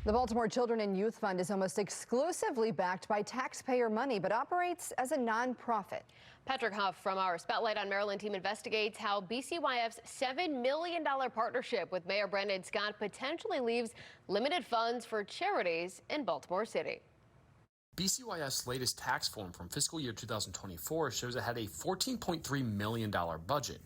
The Baltimore Children and Youth Fund is almost exclusively backed by taxpayer money, but operates as a nonprofit. Patrick Huff from our Spotlight on Maryland team investigates how BCYF's $7 million partnership with Mayor Brandon Scott potentially leaves limited funds for charities in Baltimore City. BCYF's latest tax form from fiscal year 2024 shows it had a $14.3 million budget.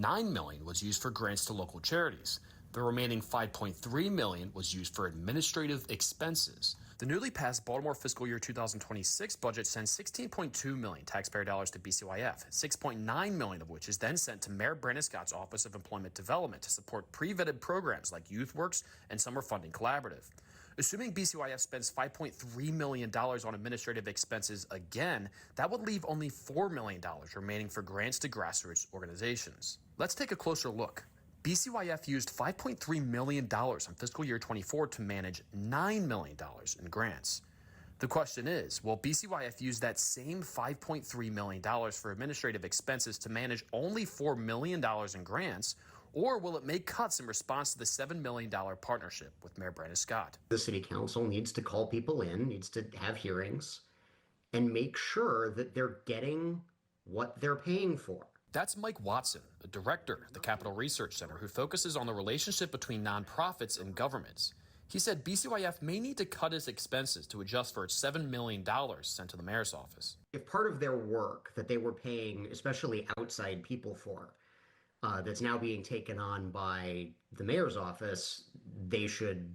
$9 million was used for grants to local charities. The remaining $5.3 million was used for administrative expenses. The newly passed Baltimore fiscal year 2026 budget sends $16.2 million taxpayer dollars to BCYF, $6.9 million of which is then sent to Mayor Brandon Scott's Office of Employment Development to support pre-vetted programs like YouthWorks and Summer Funding Collaborative. Assuming BCYF spends $5.3 million on administrative expenses again, that would leave only $4 million remaining for grants to grassroots organizations. Let's take a closer look. BCYF used $5.3 million in fiscal year 24 to manage $9 million in grants. The question is, will BCYF use that same $5.3 million for administrative expenses to manage only $4 million in grants, or will it make cuts in response to the $7 million partnership with Mayor Brandon Scott? The city council needs to call people in, needs to have hearings, and make sure that they're getting what they're paying for. That's Mike Watson, a director at the Capital Research Center who focuses on the relationship between nonprofits and governments. He said BCYF may need to cut its expenses to adjust for its $7 million sent to the mayor's office. If part of their work that they were paying, especially outside people for, that's now being taken on by the mayor's office, they should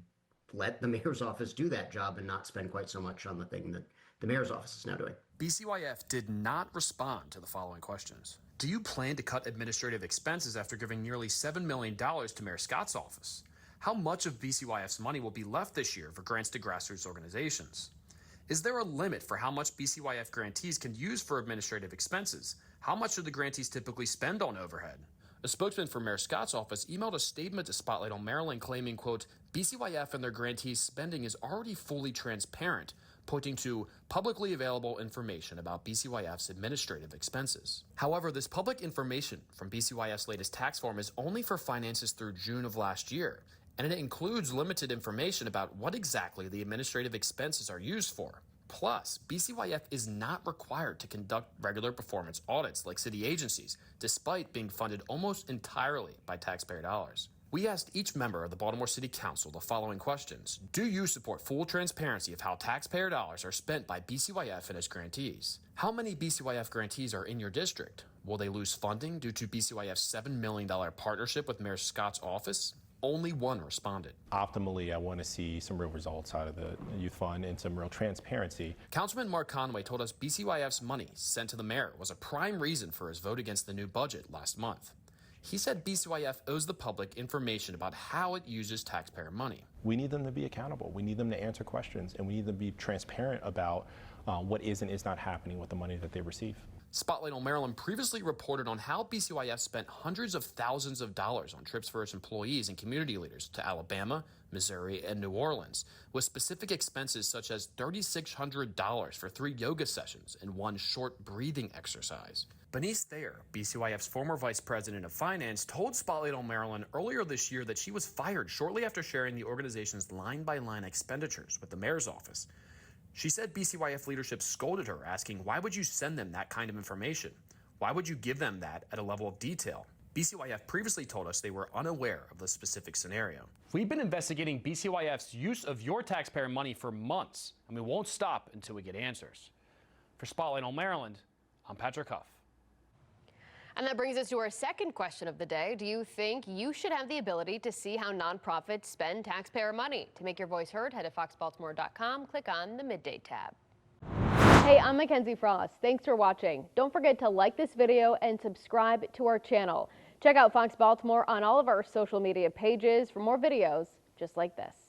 let the mayor's office do that job and not spend quite so much on the thing that the mayor's office is now doing. BCYF did not respond to the following questions. Do you plan to cut administrative expenses after giving nearly $7 million to Mayor Scott's office? How much of BCYF's money will be left this year for grants to grassroots organizations? Is there a limit for how much BCYF grantees can use for administrative expenses? How much do the grantees typically spend on overhead? A spokesman for Mayor Scott's office emailed a statement to Spotlight on Maryland claiming, quote, BCYF and their grantees' spending is already fully transparent, pointing to publicly available information about BCYF's administrative expenses. However, this public information from BCYF's latest tax form is only for finances through June of last year, and it includes limited information about what exactly the administrative expenses are used for. Plus, BCYF is not required to conduct regular performance audits like city agencies, despite being funded almost entirely by taxpayer dollars. We asked each member of the Baltimore City Council the following questions. Do you support full transparency of how taxpayer dollars are spent by BCYF and its grantees? How many BCYF grantees are in your district? Will they lose funding due to BCYF's $7 million partnership with Mayor Scott's office? Only one responded. Optimally, I want to see some real results out of the youth fund and some real transparency. Councilman Mark Conway told us BCYF's money sent to the mayor was a prime reason for his vote against the new budget last month. He said BCYF owes the public information about how it uses taxpayer money. We need them to be accountable. We need them to answer questions, and we need them to be transparent about what is and is not happening with the money that they receive. Spotlight on Maryland previously reported on how BCYF spent hundreds of thousands of dollars on trips for its employees and community leaders to Alabama, Missouri, and New Orleans, with specific expenses such as $3,600 for 3 yoga sessions and 1 short breathing exercise. Bernice Thayer, BCYF's former vice president of finance, told Spotlight on Maryland earlier this year that she was fired shortly after sharing the organization's line-by-line expenditures with the mayor's office. She said BCYF leadership scolded her, asking, why would you send them that kind of information? Why would you give them that at a level of detail? BCYF previously told us they were unaware of the specific scenario. We've been investigating BCYF's use of your taxpayer money for months, and we won't stop until we get answers. For Spotlight on Maryland, I'm Patrick Huff. And that brings us to our second question of the day. Do you think you should have the ability to see how nonprofits spend taxpayer money? To make your voice heard, head to foxbaltimore.com, click on the Midday tab. Hey, I'm Mackenzie Frost. Thanks for watching. Don't forget to like this video and subscribe to our channel. Check out Fox Baltimore on all of our social media pages for more videos just like this.